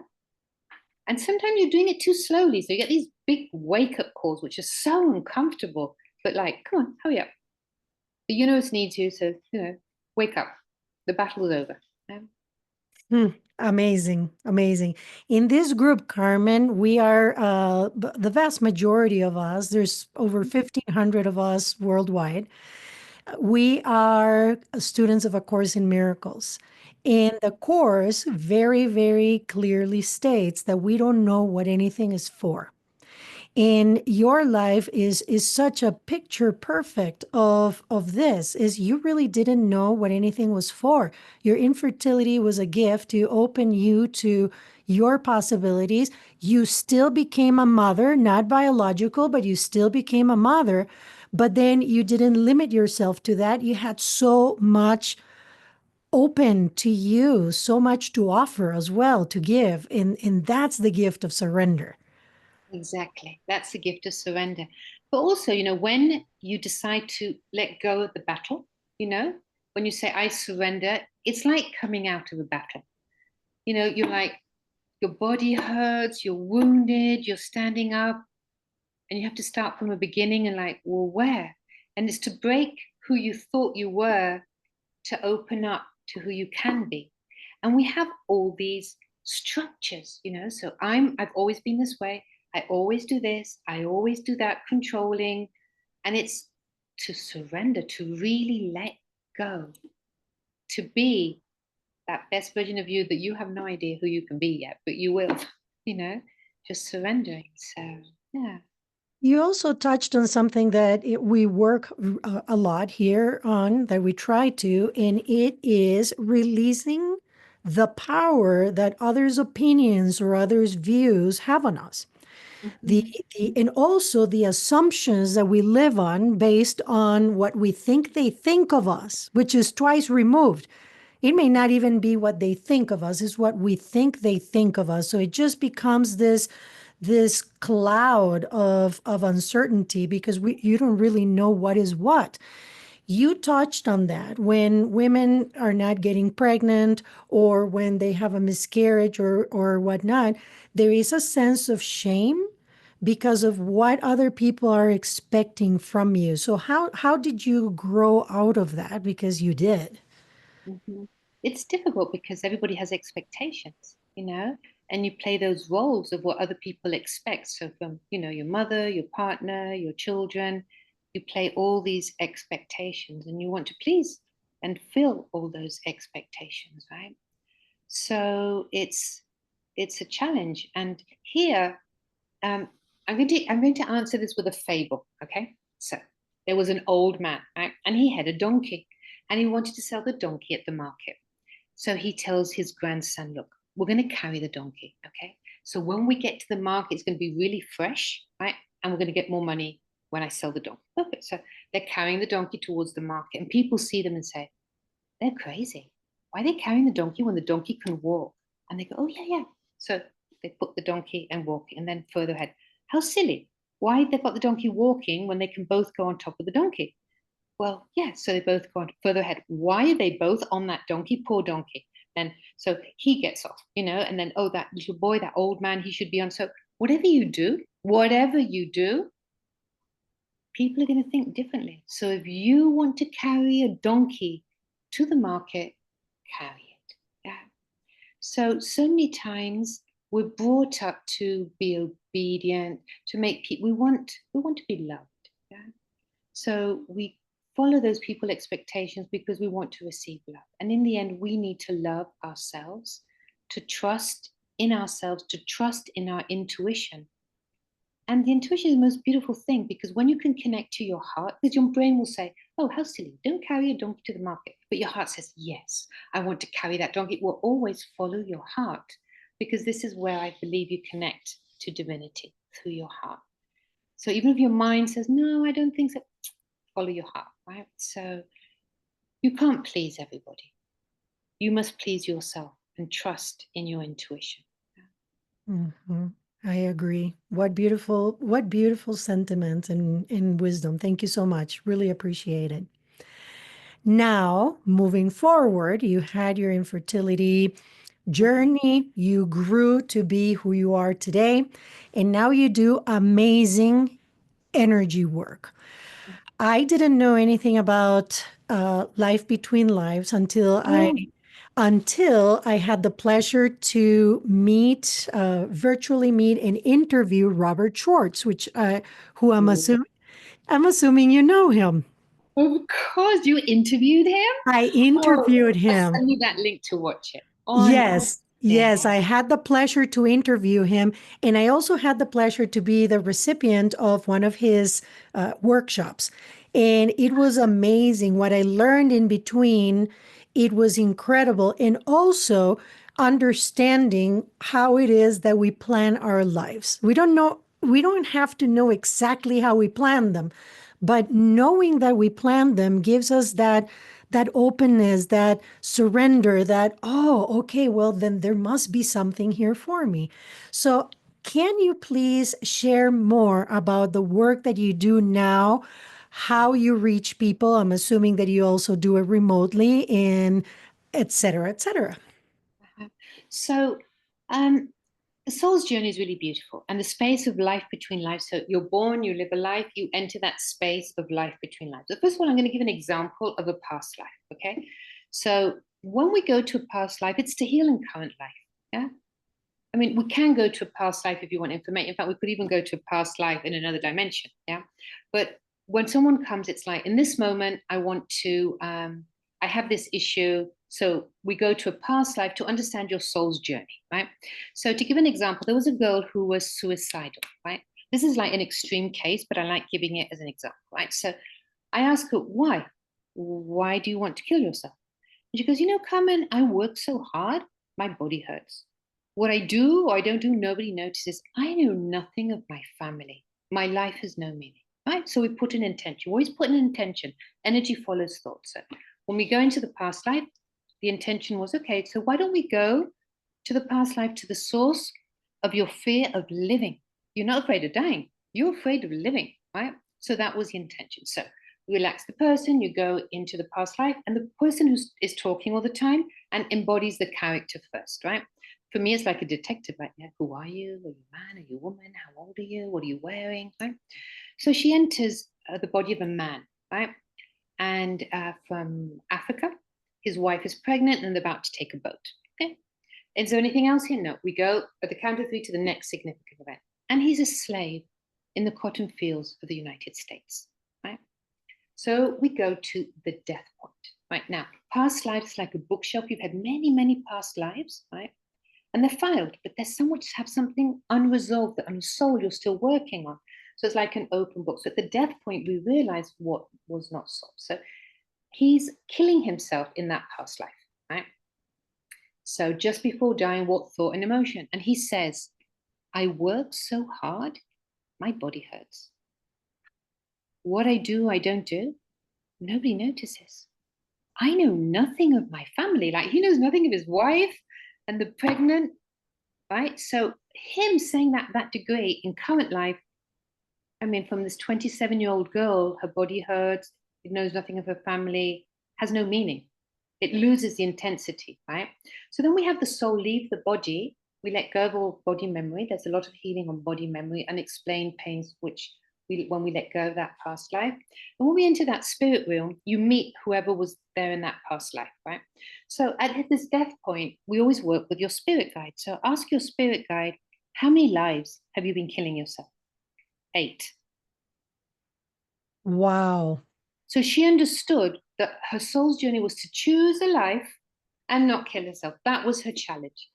And sometimes you're doing it too slowly, so you get these big wake up calls which are so uncomfortable, but like, come on, hurry up, the universe needs you, so wake up, the battle is over. Yeah. Hmm, amazing, amazing. In this group, Carmen, we are the vast majority of us. There's over 1,500 of us worldwide. We are students of A Course in Miracles. And the Course very, very clearly states that we don't know what anything is for. And your life is such a picture perfect of this, is you really didn't know what anything was for. Your infertility was a gift to open you to your possibilities. You still became a mother, not biological, but you still became a mother. But then you didn't limit yourself to that. You had so much open to you, so much to offer as well, to give. And that's the gift of surrender. Exactly. That's the gift of surrender. But also, when you decide to let go of the battle, when you say, I surrender, it's like coming out of a battle. You're like, your body hurts, you're wounded, you're standing up, and you have to start from a beginning and like, well, where? And it's to break who you thought you were to open up to who you can be. And we have all these structures, so I've always been this way. I always do this, I always do that, controlling. And it's to surrender, to really let go, to be that best version of you that you have no idea who you can be yet, but you will, just surrendering. So, yeah. You also touched on something that we work a lot here on, that we try to, and it is releasing the power that others' opinions or others' views have on us. The, Mhm. and also the assumptions that we live on based on what we think they think of us, which is twice removed. It may not even be what they think of us, it's what we think they think of us. So it just becomes this cloud of uncertainty because you don't really know what is what. You touched on that when women are not getting pregnant or when they have a miscarriage or whatnot, there is a sense of shame because of what other people are expecting from you. So how did you grow out of that? Because you did. Mhm. It's difficult because everybody has expectations, and you play those roles of what other people expect. So from, your mother, your partner, your children, you play all these expectations and you want to please and fill all those expectations, right? So it's a challenge. And here, um, I'm going to answer this with a fable. Okay, so there was an old man, right, and he had a donkey, and he wanted to sell the donkey at the market. So he tells his grandson, "Look, we're going to carry the donkey. Okay, so when we get to the market, it's going to be really fresh, right, and we're going to get more money when I sell the donkey." Perfect. So they're carrying the donkey towards the market, and people see them and say, "They're crazy. Why are they carrying the donkey when the donkey can walk?" And they go, "Oh, yeah, yeah." So they put the donkey and walking, and then further ahead, "How silly. Why they've got the donkey walking when they can both go on top of the donkey?" Well, yeah, so they both go on further ahead. Why are they both on that donkey? Poor donkey. Then so he gets off, and then, oh, that little boy, that old man, he should be on. So whatever you do, people are going to think differently. So if you want to carry a donkey to the market, carry it. Yeah. So many times we're brought up to be obedient, to make people, we want to be loved. Yeah. So we follow those people expectations because we want to receive love. And in the end, we need to love ourselves, to trust in ourselves, to trust in our intuition. And the intuition is the most beautiful thing because when you can connect to your heart, because your brain will say, "Oh, how silly, don't carry a donkey to the market." But your heart says, "Yes, I want to carry that donkey." It will always follow your heart because this is where I believe you connect to divinity through your heart. So even if your mind says, "No, I don't think so," follow your heart, right? So you can't please everybody. You must please yourself and trust in your intuition. Mhm. I agree. What beautiful sentiment and wisdom. Thank you so much. Really appreciate it. Now, moving forward, you had your infertility journey, you grew to be who you are today, and now you do amazing energy work. I didn't know anything about life between lives Oh, until I had the pleasure to virtually meet and interview Robert Schwartz, who I'm assuming you know him. of course, you interviewed him. I Oh, interviewed I'll him. send you that link to watch it. Yes, Honestly. yes, I had the pleasure to interview him, and I also had the pleasure to be the recipient of one of his workshops. And it was amazing what I learned in between. It was incredible. And also understanding how it is that we plan our lives. We don't have to know exactly how we plan them, but knowing that we plan them gives us that openness, that surrender, that, oh, okay, well, then there must be something here for me. So, can you please share more about the work that you do now, how you reach people? I'm assuming that you also do it remotely, and et cetera, et cetera. So, um, the soul's journey is really beautiful, and the space of life between lives. So, you're born, you live a life, you enter that space of life between lives. So first of all, I'm going to give an example of a past life. Okay. So, when we go to a past life, it's to heal in current life. Yeah. I mean, we can go to a past life if you want information. In fact, we could even go to a past life in another dimension. Yeah. But when someone comes, it's like, in this moment, I want to, I have this issue. So we go to a past life to understand your soul's journey, right? So to give an example, there was a girl who was suicidal, right? This is like an extreme case, but I like giving it as an example, right? So I ask her, why? Why do you want to kill yourself? And she goes, Carmen, I work so hard, my body hurts. What I do or I don't do, nobody notices. I know nothing of my family. My life has no meaning, right? So we put an intention. We always put an intention. Energy follows thought. So when we go into the past life, the intention was, okay, so why don't we go to the past life, to the source of your fear of living? You're not afraid of dying. You're afraid of living, right? So that was the intention. So relax the person, you go into the past life, and the person who is talking all the time and embodies the character first, right? For me, it's like a detective, right? Yeah, who are you? Are you a man? Are you a woman? How old are you? What are you wearing? Right? So she enters the body of a man, right? And from Africa, his wife is pregnant and they're about to take a boat. Okay. Is there anything else here? No. We go at the count of three to the next significant event. And he's a slave in the cotton fields of the United States, right? So we go to the death point, right? Now, past lives like a bookshelf. You've had many, many past lives, right? And they're filed, but there's someone to have something unresolved, that unsolved you're still working on. So it's like an open book. So at the death point, we realize what was not solved. So he's killing himself in that past life, right? So just before dying, what thought and emotion? And he says, I work so hard, my body hurts. What I do, I don't do. Nobody notices. I know nothing of my family. Like he knows nothing of his wife and the pregnant, right? So him saying that degree in current life, I mean, from this 27-year-old girl, her body hurts, it knows nothing of her family, has no meaning. It loses the intensity, right? So then we have the soul leave the body. We let go of all body memory. There's a lot of healing on body memory, unexplained pains, which when we let go of that past life. And when we enter that spirit realm, you meet whoever was there in that past life, right? So at this death point, we always work with your spirit guide. So ask your spirit guide, how many lives have you been killing yourself? 8. Wow. So she understood that her soul's journey was to choose a life and not kill herself. That was her challenge.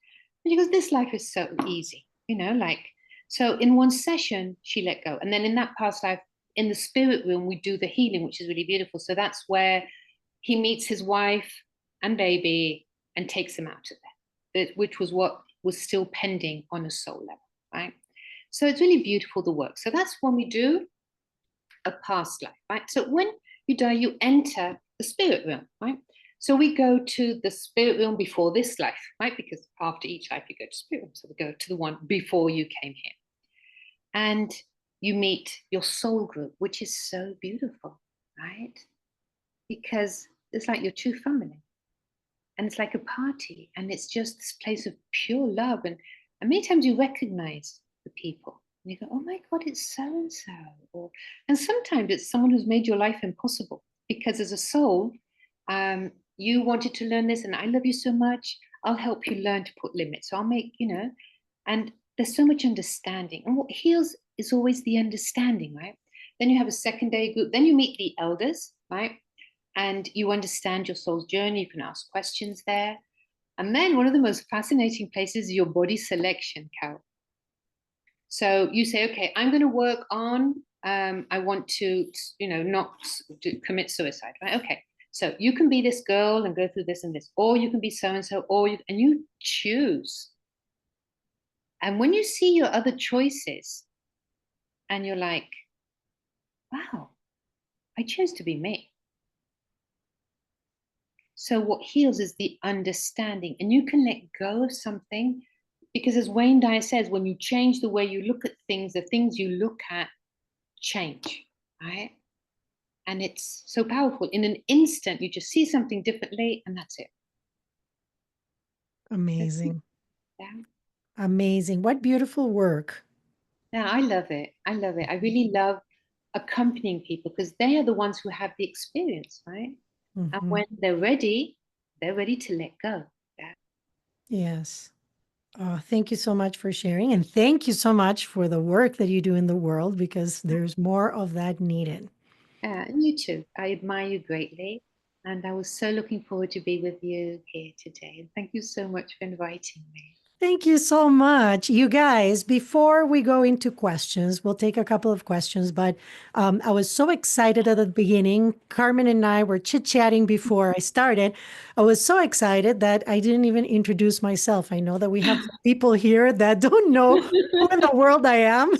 And she goes, this life is so easy, so in one session, she let go. And then in that past life, in the spirit room, we do the healing, which is really beautiful. So that's where he meets his wife and baby and takes them out of there, which was what was still pending on a soul level, right? So it's really beautiful, the work. So that's when we do a past life, right? So when you die, you enter the spirit realm, right? So we go to the spirit realm before this life, right? Because after each life, you go to spirit realm. So we go to the one before you came here. And you meet your soul group, which is so beautiful, right? Because it's like your true family. And it's like a party. And it's just this place of pure love. And many times you recognize the people. And you go, oh my God, it's so and so. And sometimes it's someone who's made your life impossible. Because as a soul, you wanted to learn this, and I love you so much. I'll help you learn to put limits. So I'll make, and there's so much understanding. And what heals is always the understanding, right? Then you have a secondary group. Then you meet the elders, right? And you understand your soul's journey. You can ask questions there. And then one of the most fascinating places is your body selection, Carol. So you say, okay, I'm going to work on, I want to, not to commit suicide, right? Okay. So you can be this girl and go through this and this, or you can be so and so, and you choose. And when you see your other choices and you're like, wow, I chose to be me. So what heals is the understanding, and you can let go of something, because as Wayne Dyer says, when you change the way you look at things, the things you look at change, right? And it's so powerful. In an instant, you just see something differently, and that's it. Amazing. Yeah. Amazing. What beautiful work. Yeah, I love it. I love it. I really love accompanying people because they are the ones who have the experience, right? And Mhm. when they're ready to let go. Yeah. Yes. Oh, thank you so much for sharing. And thank you so much for the work that you do in the world because there's more of that needed. And you too. I admire you greatly. And I was so looking forward to be with you here today. And thank you so much for inviting me. Thank you so much. You guys, before we go into questions, we'll take a couple of questions, but I was so excited at the beginning. Carmen and I were chit chatting before I started. I was so excited that I didn't even introduce myself. I know that we have people here that don't know who in the world I am.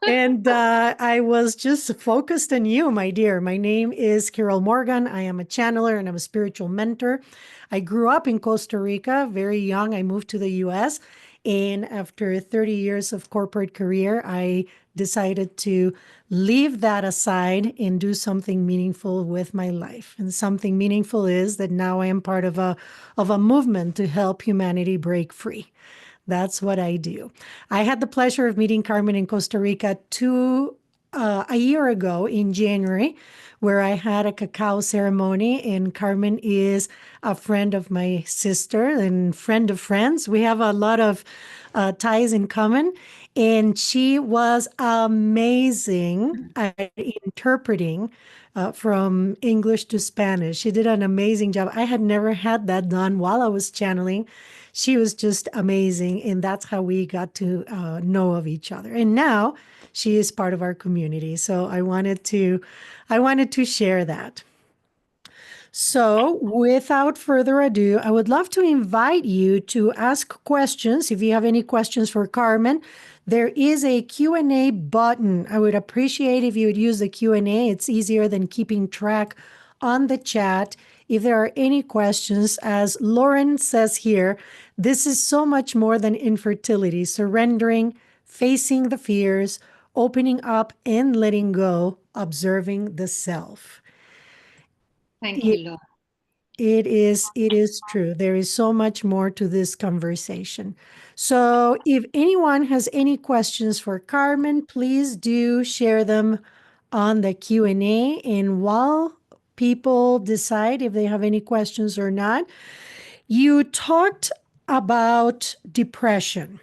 And I was just focused on you, my dear. My name is Carol Morgan. I am a channeler and I'm a spiritual mentor. I grew up in Costa Rica very young. I moved to the US. And after 30 years of corporate career, I decided to leave that aside and do something meaningful with my life. And something meaningful is that now I am part of a movement to help humanity break free. That's what I do. I had the pleasure of meeting Carmen in Costa Rica a year ago in January, where I had a cacao ceremony. And Carmen is a friend of my sister and friend of friends. We have a lot of ties in common. And she was amazing at interpreting from English to Spanish. She did an amazing job. I had never had that done while I was channeling. She was just amazing. And that's how we got to know of each other. And now she is part of our community. So I wanted to share that. So, without further ado, I would love to invite you to ask questions. If you have any questions for Carmen, there is a Q&A button. I would appreciate if you would use the Q&A. It's easier than keeping track on the chat. If there are any questions, as Lauren says here, this is so much more than infertility, surrendering, facing the fears, opening up and letting go, observing the self. Thank you, Laura. It is true. There is so much more to this conversation. So if anyone has any questions for Carmen, please do share them on the Q&A. And while people decide if they have any questions or not, you talked about depression.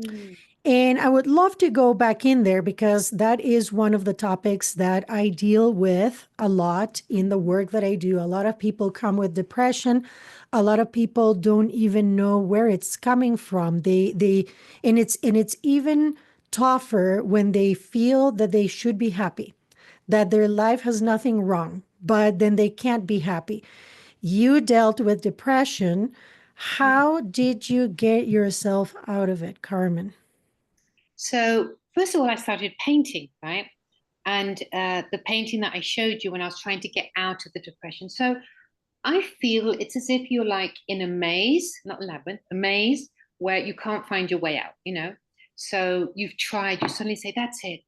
Mm. And I would love to go back in there because that is one of the topics that I deal with a lot in the work that I do. A lot of people come with depression. A lot of people don't even know where it's coming from. And it's even tougher when they feel that they should be happy, that their life has nothing wrong, but then they can't be happy. You dealt with depression. How did you get yourself out of it, Carmen? So, first of all, I started painting, right? And the painting that I showed you when I was trying to get out of the depression. So, I feel it's as if you're like in a maze, not a labyrinth, a maze where you can't find your way out. So you've tried, you suddenly say, that's it.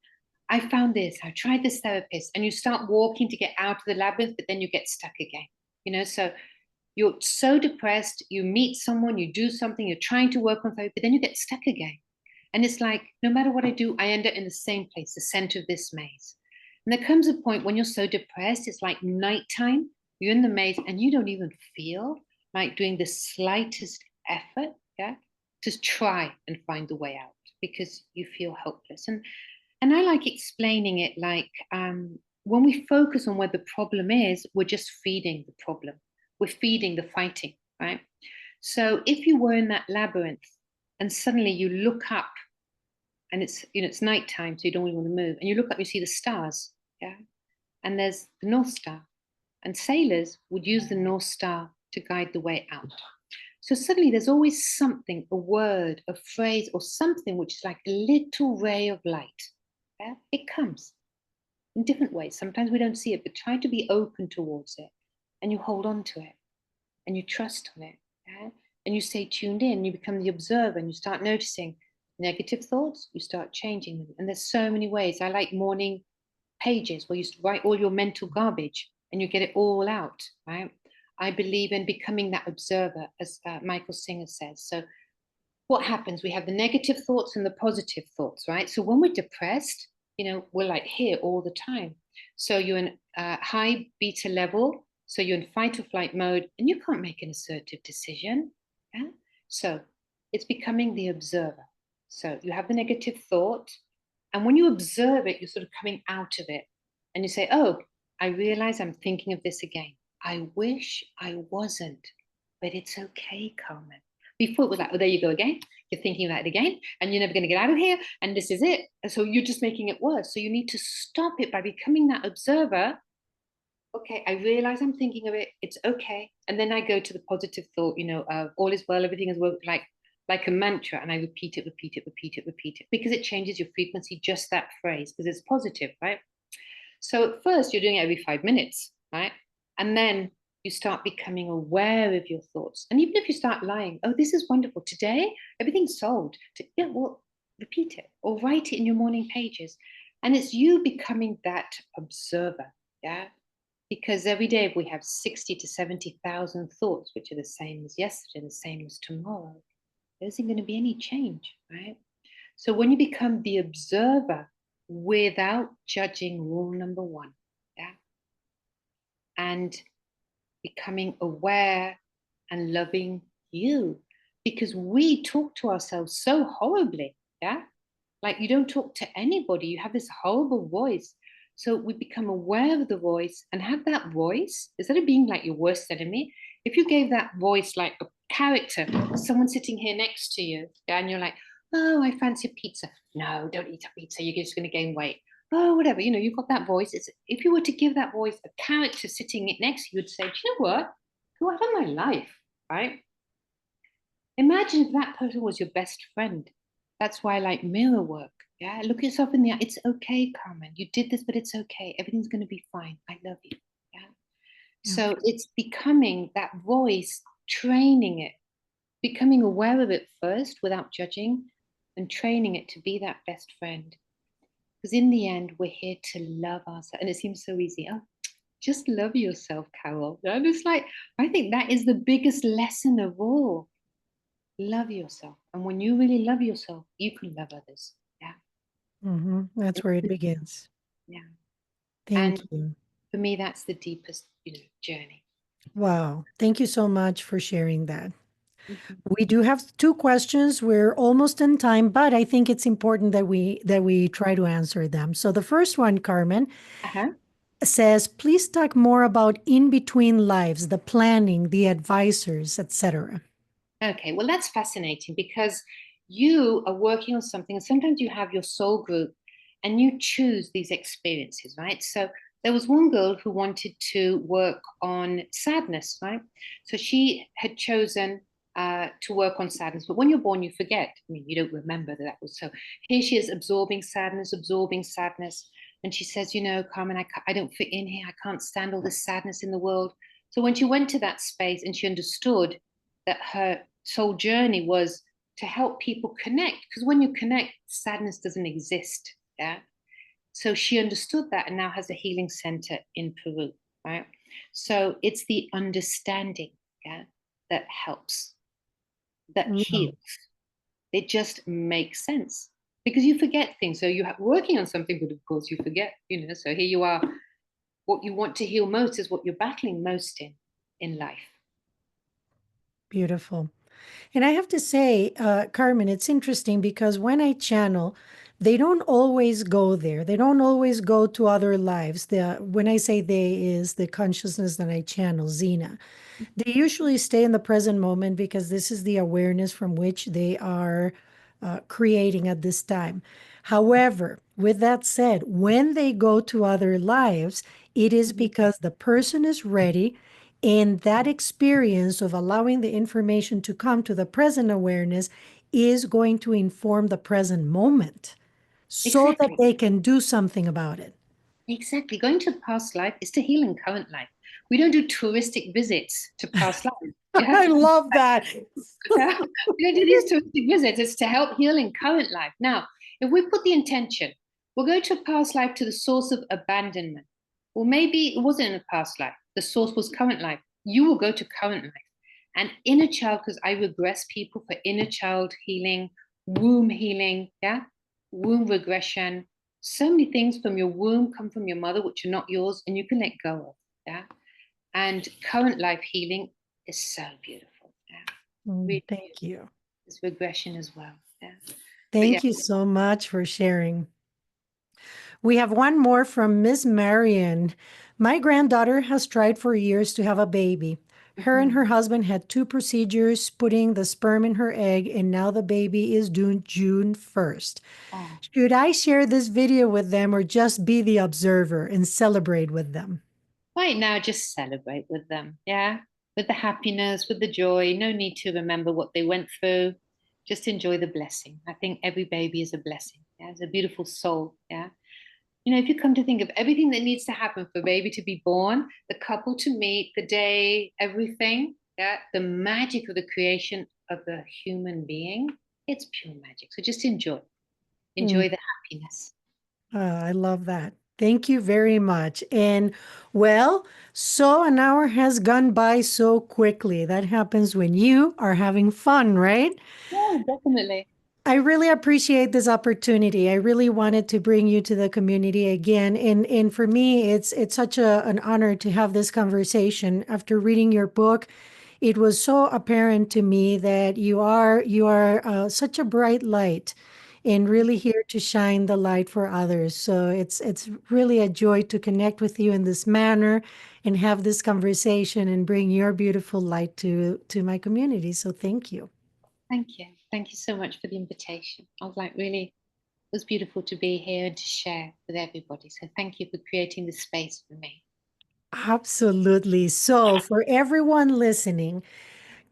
I found this, I tried this therapist, and you start walking to get out of the labyrinth, but then you get stuck again. So you're so depressed, you meet someone, you do something, you're trying to work on therapy, but then you get stuck again. And it's like, no matter what I do, I end up in the same place, the center of this maze. And there comes a point when you're so depressed, it's like nighttime, you're in the maze and you don't even feel like doing the slightest effort, yeah, to try and find the way out because you feel helpless. And I like explaining it like when we focus on where the problem is, we're just feeding the problem. We're feeding the fighting, right? So if you were in that labyrinth and suddenly you look up and it's nighttime, so you don't really want to move, and you look up, you see the stars, yeah, and there's the North Star, and sailors would use the North Star to guide the way out. So suddenly there's always something, a word, a phrase, or something which is like a little ray of light. Yeah? It comes in different ways. Sometimes we don't see it, but try to be open towards it, and you hold on to it, and you trust on it, yeah? And you stay tuned in. You become the observer, and you start noticing negative thoughts. You start changing them, and there's so many ways. I like morning pages where you write all your mental garbage and you get it all out, right? I believe in becoming that observer, as Michael Singer says. So, what happens? We have the negative thoughts and the positive thoughts, right? So, when we're depressed, we're like here all the time. So, you're in high beta level. So, you're in fight or flight mode and you can't make an assertive decision. Yeah? So, it's becoming the observer. So, you have the negative thought. And when you observe it, you're sort of coming out of it and you say, oh, I realize I'm thinking of this again. I wish I wasn't, but it's okay, Carmen. Before it was like, oh, there you go again. You're thinking about it again, and you're never going to get out of here, and this is it. And so you're just making it worse. So you need to stop it by becoming that observer. Okay, I realize I'm thinking of it. It's okay. And then I go to the positive thought, all is well, everything is well, like a mantra, and I repeat it, repeat it, repeat it, repeat it, because it changes your frequency, just that phrase, because it's positive, right? So at first you're doing it every 5 minutes, right? And then you start becoming aware of your thoughts. And even if you start lying, oh, this is wonderful. Today, everything's solved. Yeah, well, repeat it or write it in your morning pages. And it's you becoming that observer, yeah? Because every day we have 60 to 70,000 thoughts, which are the same as yesterday, the same as tomorrow. There isn't going to be any change, right? So when you become the observer without judging, rule number one, yeah, and becoming aware and loving you, because we talk to ourselves so horribly, yeah, like you don't talk to anybody, you have this horrible voice. So we become aware of the voice and have that voice, instead of being like your worst enemy, if you gave that voice like a character, someone sitting here next to you, yeah, and you're like, oh, I fancy pizza. No, don't eat a pizza, you're just going to gain weight. Oh, whatever, you've got that voice. It's, if you were to give that voice a character sitting next to you, you'd say, do you know what? Who have in my life, right? Imagine if that person was your best friend. That's why I like mirror work. Yeah, look yourself in the eye. It's okay, Carmen. You did this, but it's okay. Everything's going to be fine. I love you. Yeah. Yeah. So it's becoming that voice, training it, becoming aware of it first without judging, and training it to be that best friend. Because in the end, we're here to love ourselves. And it seems so easy. Oh, just love yourself, Carol. And it's like, I think that is the biggest lesson of all. Love yourself. And when you really love yourself, you can love others. Yeah. That's where it begins. Yeah. And Thank you. for me, that's the deepest, journey. Wow. Thank you so much for sharing that. Mhm. We do have two questions. We're almost in time, but I think it's important that we try to answer them. So the first one, Carmen, Uh-huh. says, please talk more about in between lives, the planning, the advisors, etc. Okay. Well, that's fascinating because you are working on something, and sometimes you have your soul group and you choose these experiences, right? So there was one girl who wanted to work on sadness, right? So she had chosen to work on sadness. But when you're born, you forget. I mean, you don't remember that was so. Here she is absorbing sadness, absorbing sadness. And she says, Carmen, I don't fit in here. I can't stand all this sadness in the world. So when she went to that space and she understood that her soul journey was to help people connect, because when you connect, sadness doesn't exist. Yeah. So she understood that and now has a healing center in Peru, right? So it's the understanding, yeah, that helps, that Wow. heals. It just makes sense because you forget things. So you're working on something, but of course you forget, So here you are. What you want to heal most is what you're battling most in life. Beautiful. And I have to say, Carmen, it's interesting because when I channel, they don't always go there. They don't always go to other lives. When I say they is the consciousness that I channel, Zena. They usually stay in the present moment because this is the awareness from which they are creating at this time. However, with that said, when they go to other lives, it is because the person is ready, and that experience of allowing the information to come to the present awareness is going to inform the present moment so that Exactly. they can do something about it. Exactly. Going to past life is to heal in current life. We don't do touristic visits to past life. Yeah. I love that. Yeah. We don't do these touristic visits. It's to help heal in current life. Now, if we put the intention, we'll go to a past life to the source of abandonment. Well, maybe it wasn't in a past life. The source was current life. You will go to current life. And inner child, because I regress people for inner child healing, yeah, womb regression. So many things from your womb come from your mother, which are not yours, and you can let go of. Yeah. And current life healing is so beautiful. Yeah. Really Thank beautiful. you. It's regression as well. Yeah. But yeah, Thank you so much for sharing. We have one more from Miss Marion. My granddaughter has tried for years to have a baby. Her and Mhm. her husband had two procedures putting the sperm in her egg, and now the baby is due June 1st. Oh. Should I share this video with them or just be the observer and celebrate with them? Right now, just celebrate with them. Yeah. With the happiness, with the joy. No need to remember what they went through. Just enjoy the blessing. I think every baby is a blessing. Yeah. It's a beautiful soul. Yeah. If you come to think of everything that needs to happen for a baby to be born, the couple to meet, the day, everything, yeah, the magic of the creation of the human being, it's pure magic. So just enjoy. Mm, Enjoy the happiness. I love that. Thank you very much. And well, so an hour has gone by so quickly. That happens when you are having fun, right? Yeah, definitely. I really appreciate this opportunity. I really wanted to bring you to the community again. And for me, it's such an honor to have this conversation. After reading your book, it was so apparent to me that you are such a bright light and really here to shine the light for others. So it's really a joy to connect with you in this manner and have this conversation and bring your beautiful light to my community. So thank you. Thank you. Thank you so much for the invitation. I was like, really, it was beautiful to be here and to share with everybody. So thank you for creating the space for me. Absolutely. So, for everyone listening,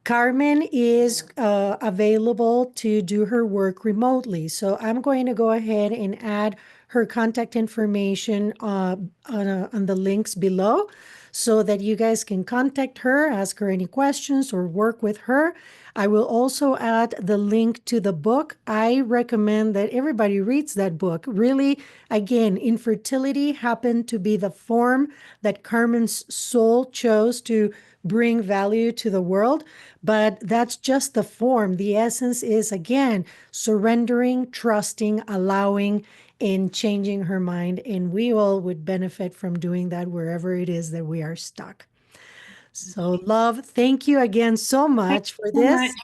Carmen is available to do her work remotely. So I'm going to go ahead and add her contact information on the links below so that you guys can contact her, ask her any questions, or work with her. I will also add the link to the book. I recommend that everybody reads that book. Really, again, infertility happened to be the form that Carmen's soul chose to bring value to the world, but that's just the form. The essence is, again, surrendering, trusting, allowing, and changing her mind. And we all would benefit from doing that wherever it is that we are stuck. Thank So, you. love, thank you again so Thank much for you so much. this.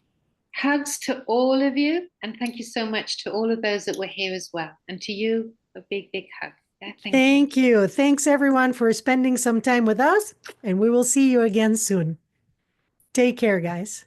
Hugs to all of you. And thank you so much to all of those that were here as well. And to you, a big, big hug. Yeah, thank you. Thank you. Thanks, everyone, for spending some time with us. And we will see you again soon. Take care, guys.